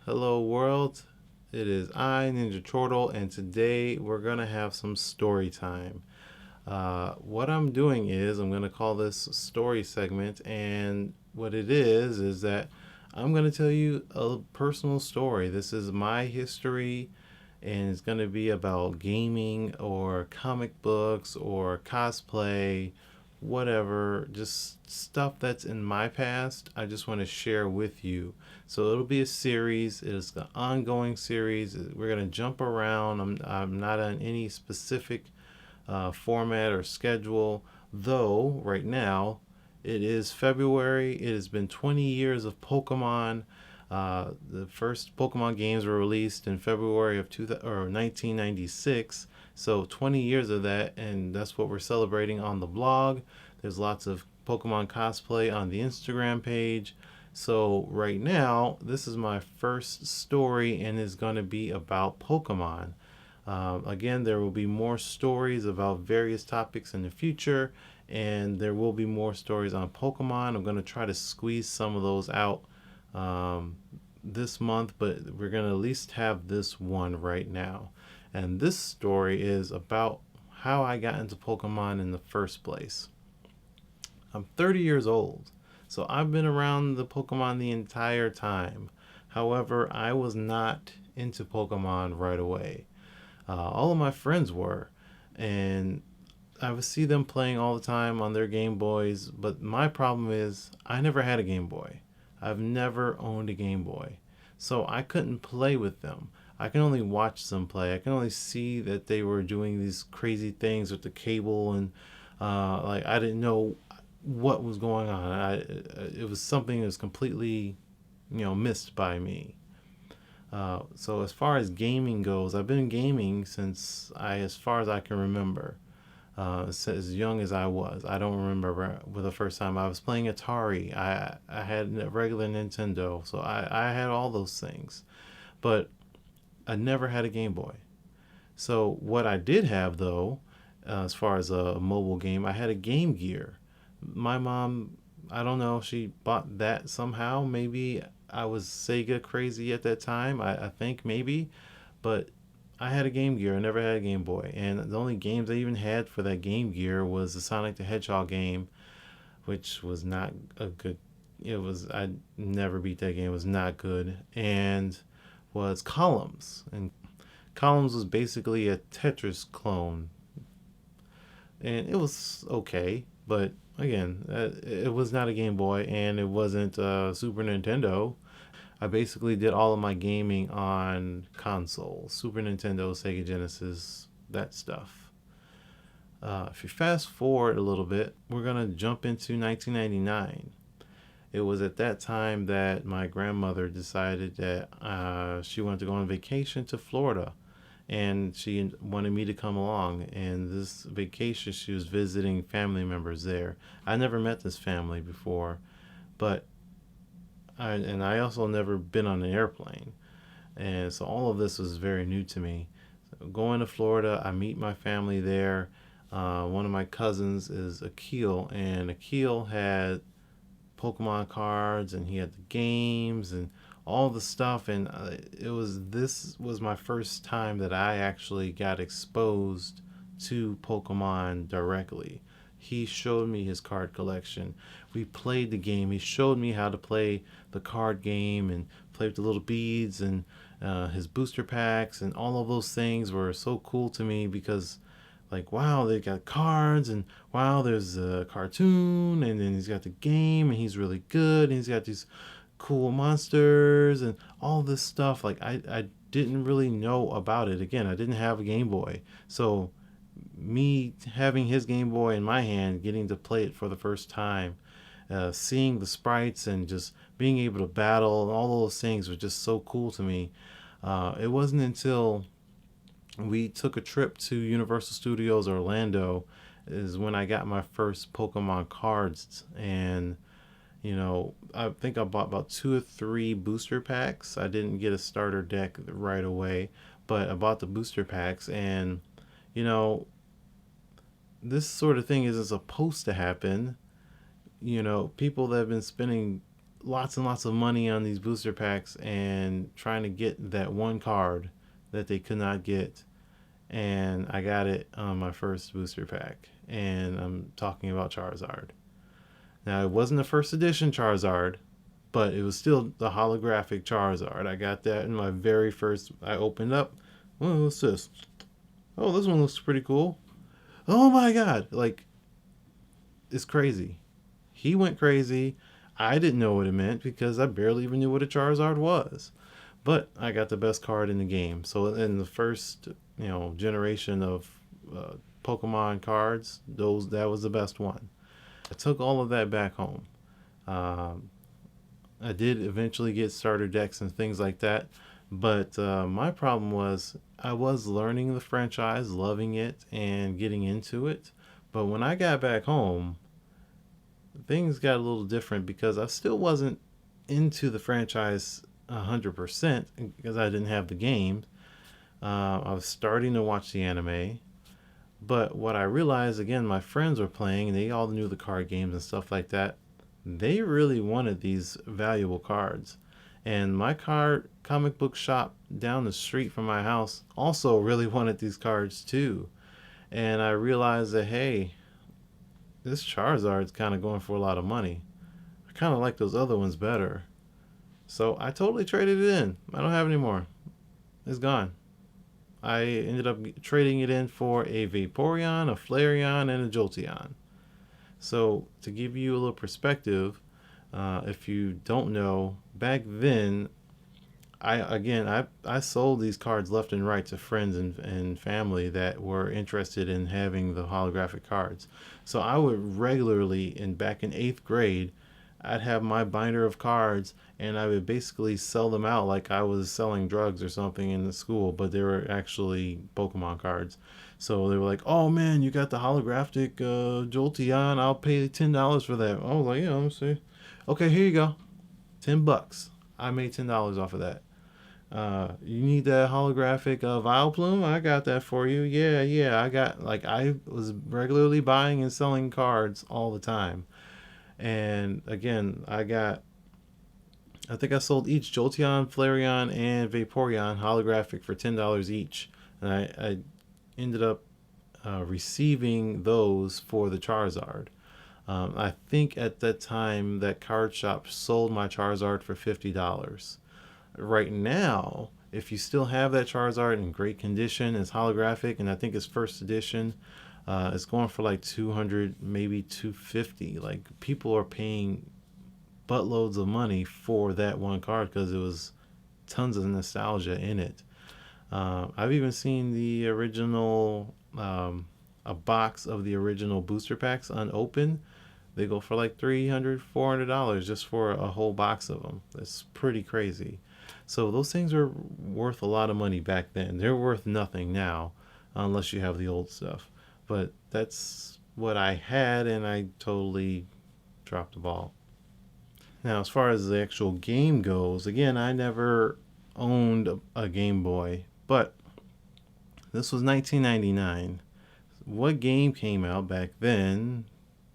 Hello world, it is I, Ninja Turtle, and today we're gonna have some story time. What I'm doing is I'm gonna call this story segment, and what it is that I'm gonna tell you a personal story. This is my history, and it's gonna be about gaming or comic books or cosplay, whatever, just stuff that's in my past. I just want to share with you. So it'll be a series. It's an ongoing series. We're gonna jump around. I'm not on any specific format or schedule, though. Right now, it is February. It has been 20 years of Pokemon. The first Pokemon games were released in February of 1996. So 20 years of that, and that's what we're celebrating on the blog. There's lots of Pokemon cosplay on the Instagram page. So right now, this is my first story, and is going to be about Pokemon. Again, there will be more stories about various topics in the future, and there will be more stories on Pokemon. I'm going to try to squeeze some of those out um, this month, but we're going to at least have this one right now. And this story is about how I got into Pokemon in the first place. I'm 30 years old, so I've been around the Pokemon the entire time. However, I was not into Pokemon right away. All of my friends were, and I would see them playing all the time on their Game Boys. But my problem is, I never had a Game Boy. I've never owned a Game Boy, so I couldn't play with them. I can only watch them play. I can only see that they were doing these crazy things with the cable, and like I didn't know what was going on. It was something that was completely, missed by me. So as far as gaming goes, I've been gaming as far as I can remember. As young as I was, I don't remember the first time I was playing Atari. I had a regular Nintendo, so I had all those things, but I never had a Game Boy. So what I did have though, as far as a mobile game, I had a Game Gear. My mom, I don't know, she bought that somehow. Maybe I was Sega crazy at that time. I think maybe, but I had a Game Gear. I never had a Game Boy, and the only games I even had for that Game Gear was the Sonic the Hedgehog game, which was not a good. It was I never beat that game. It was not good, and was Columns, and Columns was basically a Tetris clone, and it was okay, but again, it was not a Game Boy, and it wasn't Super Nintendo. I basically did all of my gaming on consoles, Super Nintendo, Sega Genesis, that stuff. If you fast forward a little bit, we're gonna jump into 1999. It was at that time that my grandmother decided that she wanted to go on vacation to Florida, and she wanted me to come along. And this vacation, she was visiting family members there. I never met this family before, but I also never been on an airplane, and so all of this was very new to me. So going to Florida, I meet my family there. One of my cousins is Akil, and Akil had Pokemon cards, and he had the games and all the stuff. And this was my first time that I actually got exposed to Pokemon directly. He showed me his card collection. We played the game. He showed me how to play the card game and play with the little beads and his booster packs, and all of those things were so cool to me because, like, wow, they got cards, and wow, there's a cartoon, and then he's got the game, and he's really good, and he's got these cool monsters and all this stuff. Like, I didn't really know about it. Again, I didn't have a Game Boy, so me having his Game Boy in my hand, getting to play it for the first time, seeing the sprites and just being able to battle and all those things was just so cool to me. It wasn't until we took a trip to Universal Studios Orlando is when I got my first Pokemon cards. And I think I bought about two or three booster packs. I didn't get a starter deck right away, but I bought the booster packs. And you know this sort of thing isn't supposed to happen. People that have been spending lots and lots of money on these booster packs and trying to get that one card that they could not get. And I got it on my first booster pack. And I'm talking about Charizard. Now, it wasn't the first edition Charizard, but it was still the holographic Charizard. I got that in my very first. I opened up. Oh, what's this? Oh, this one looks pretty cool. Oh my god! Like, it's crazy. He went crazy. I didn't know what it meant because I barely even knew what a Charizard was. But I got the best card in the game. So in the first, generation of Pokemon cards, that was the best one. I took all of that back home. Um, I did eventually get starter decks and things like that, but my problem was I was learning the franchise, loving it, and getting into it. But when I got back home, things got a little different because I still wasn't into the franchise 100% because I didn't have the game. I was starting to watch the anime, but what I realized again, my friends were playing and they all knew the card games and stuff like that. They really wanted these valuable cards. And my card comic book shop down the street from my house also really wanted these cards too. And I realized that, hey, this Charizard's kind of going for a lot of money. I kind of like those other ones better. So I totally traded it in. I don't have any more. It's gone. I ended up trading it in for a Vaporeon, a Flareon, and a Jolteon. So to give you a little perspective, if you don't know, back then, I sold these cards left and right to friends and family that were interested in having the holographic cards. So I would regularly, back in eighth grade, I'd have my binder of cards and I would basically sell them out like I was selling drugs or something in the school, but they were actually Pokemon cards. So they were like, "Oh man, you got the holographic Jolteon? I'll pay $10 for that." I was like, "Yeah, let me see." Okay, here you go, $10. I made $10 off of that. You need that holographic Vileplume? I got that for you. Yeah, yeah. I was regularly buying and selling cards all the time. And again, I think I sold each Jolteon, Flareon, and Vaporeon holographic for $10 each. And I ended up receiving those for the Charizard. I think at that time that card shop sold my Charizard for $50. Right now, if you still have that Charizard in great condition, it's holographic, and I think it's first edition, it's going for like 200, maybe 250. Like people are paying buttloads of money for that one card because it was tons of nostalgia in it. I've even seen the original, a box of the original booster packs unopened. They go for like $300, $400 just for a whole box of them. That's pretty crazy. So those things are worth a lot of money back then. They're worth nothing now, unless you have the old stuff. But that's what I had, and I totally dropped the ball. Now, as far as the actual game goes, again, I never owned a Game Boy, but this was 1999. What game came out back then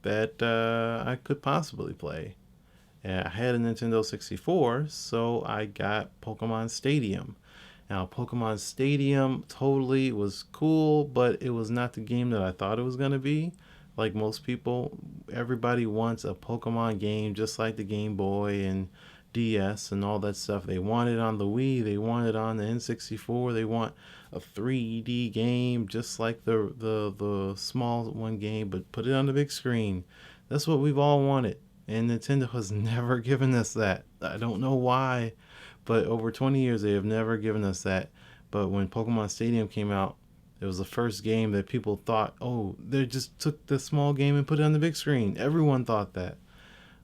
that I could possibly play? I had a Nintendo 64, so I got Pokemon Stadium. Now, Pokemon Stadium totally was cool, but it was not the game that I thought it was going to be. Like most people, everybody wants a Pokemon game just like the Game Boy and DS and all that stuff. They want it on the Wii, they want it on the N64, they want a 3D game just like the small one game, but put it on the big screen. That's what we've all wanted. And Nintendo has never given us that. I don't know why, but over 20 years they have never given us that. But when Pokemon Stadium came out, it was the first game that people thought, oh, they just took the small game and put it on the big screen. Everyone thought that.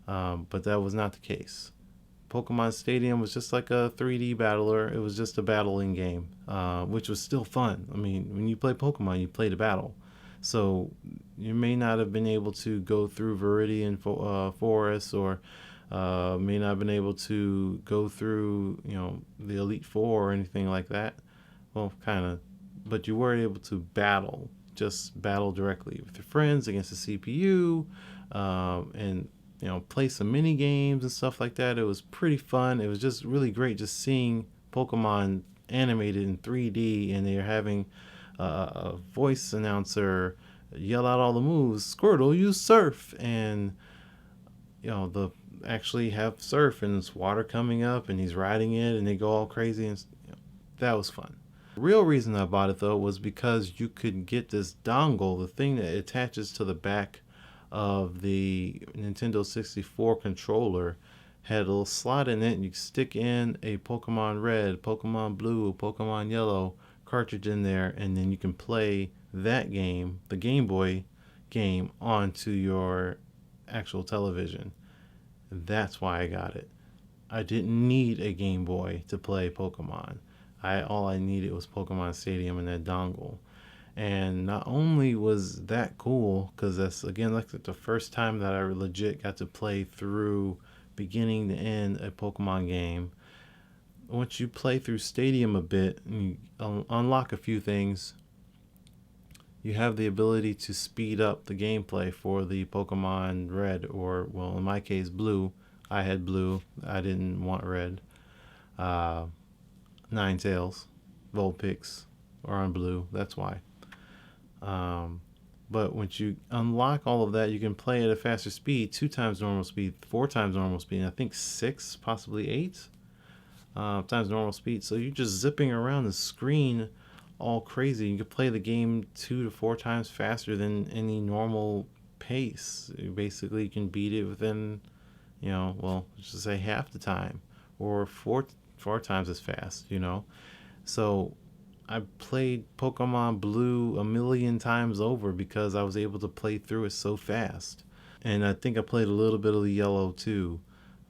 But that was not the case. Pokemon Stadium was just like a 3D battler. It was just a battling game, which was still fun. I mean, when you play Pokemon, you play the battle. So you may not have been able to go through Viridian Forest, or may not have been able to go through, the Elite Four or anything like that. Well, kind of, but you were able to battle, just battle directly with your friends against the CPU, and play some mini games and stuff like that. It was pretty fun. It was just really great just seeing Pokemon animated in 3D, and they're having a voice announcer yell out all the moves. Squirtle, use Surf, and the actually have Surf, and it's water coming up, and he's riding it, and they go all crazy, and that was fun. The real reason I bought it though was because you could get this dongle, the thing that attaches to the back of the Nintendo 64 controller, had a little slot in it, and you stick in a Pokemon Red, Pokemon Blue, Pokemon Yellow cartridge in there, and then you can play that game, the Game Boy game, onto your actual television. That's why I got it. I didn't need a Game Boy to play Pokemon. All I needed was Pokemon Stadium and that dongle. And not only was that cool, because that's again like the first time that I legit got to play through beginning to end a Pokemon game. Once you play through Stadium a bit and you unlock a few things, you have the ability to speed up the gameplay for the Pokemon Red, or, well, in my case, Blue. I had Blue. I didn't want Red. Ninetales, Vulpix are on Blue. That's why. But once you unlock all of that, you can play at a faster speed, 2 times normal speed, 4 times normal speed, and I think 6, possibly 8 times normal speed. So you're just zipping around the screen all crazy. You can play the game 2 to 4 times faster than any normal pace. Basically, you can beat it within, let's just say half the time, or four times as fast. So I played Pokemon Blue a million times over because I was able to play through it so fast. And I think I played a little bit of the Yellow too.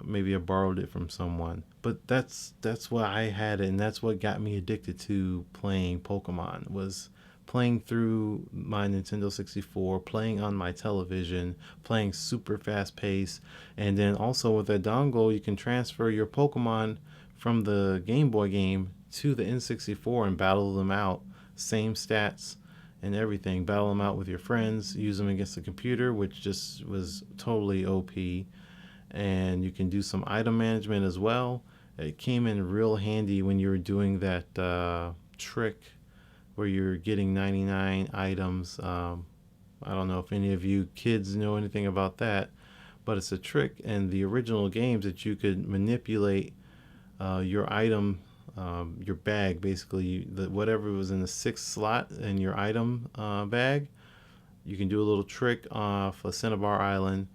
Maybe I borrowed it from someone. But that's why I had it, and that's what got me addicted to playing Pokemon, was playing through my Nintendo 64, playing on my television, playing super fast pace. And then also with that dongle, you can transfer your Pokemon from the Game Boy game to the N64 and battle them out. Same stats and everything. Battle them out with your friends. Use them against the computer, which just was totally OP. And you can do some item management as well. It came in real handy when you were doing that trick where you're getting 99 items. I don't know if any of you kids know anything about that, but it's a trick in the original games that you could manipulate your item, your bag, basically, whatever was in the 6th slot in your item bag. You can do a little trick off a Cinnabar Island,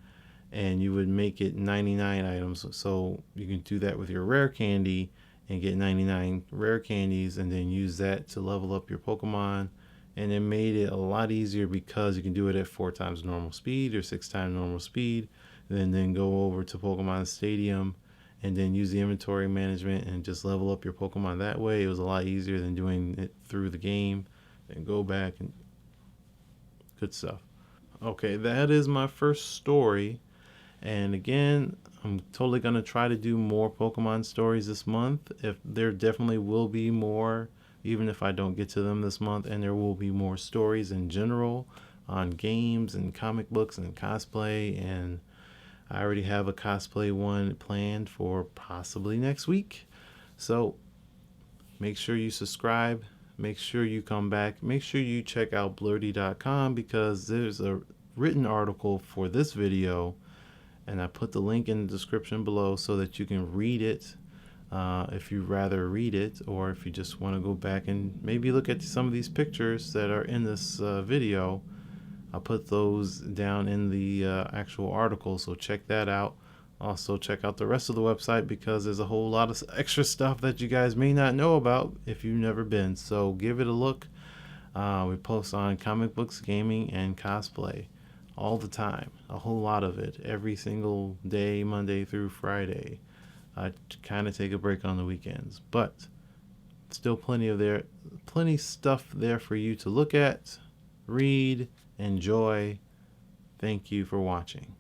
and you would make it 99 items. So you can do that with your rare candy and get 99 rare candies, and then use that to level up your Pokemon. And it made it a lot easier because you can do it at 4 times normal speed or 6 times normal speed, and then go over to Pokemon Stadium and then use the inventory management and just level up your Pokemon that way. It was a lot easier than doing it through the game and go back, and good stuff. Okay, that is my first story. And again, I'm totally going to try to do more Pokemon stories this month. If there definitely will be more, even if I don't get to them this month, and there will be more stories in general on games and comic books and cosplay. And I already have a cosplay one planned for possibly next week. So make sure you subscribe. Make sure you come back. Make sure you check out Blurty.com, because there's a written article for this video, and I put the link in the description below so that you can read it if you rather read it, or if you just want to go back and maybe look at some of these pictures that are in this video. I'll put those down in the actual article, so check that out. Also check out the rest of the website, because there's a whole lot of extra stuff that you guys may not know about if you've never been. So give it a look. We post on comic books, gaming, and cosplay all the time. A whole lot of it every single day, Monday through Friday. I kind of take a break on the weekends, but still plenty stuff there for you to look at, read, enjoy. Thank you for watching.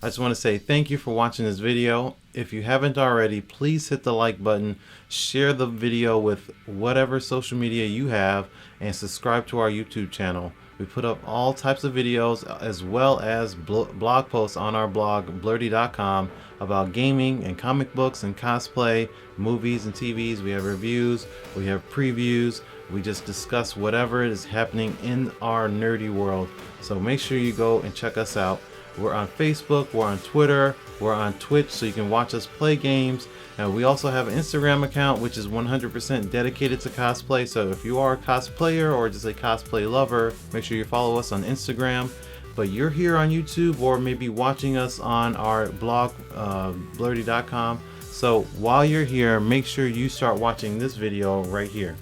I just want to say thank you for watching this video. If you haven't already, please hit the like button, share the video with whatever social media you have, and subscribe to our YouTube channel. We put up all types of videos as well as blog posts on our blog blerdy.com about gaming and comic books and cosplay, movies and TVs. We have reviews, we have previews, we just discuss whatever is happening in our nerdy world. So make sure you go and check us out. We're on Facebook, we're on Twitter, we're on Twitch, so you can watch us play games. And we also have an Instagram account which is 100% dedicated to cosplay. So if you are a cosplayer or just a cosplay lover, make sure you follow us on Instagram. But you're here on YouTube or maybe watching us on our blog, blerdy.com. So while you're here, make sure you start watching this video right here.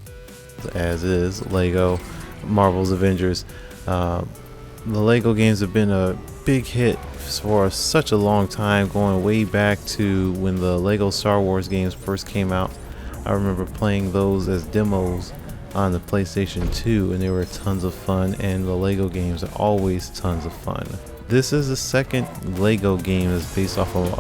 As is Lego Marvel's Avengers. The Lego games have been a big hit for such a long time, going way back to when the Lego Star Wars games first came out. I remember playing those as demos on the PlayStation 2, and they were tons of fun, and the Lego games are always tons of fun. This is the second Lego game that's based off of a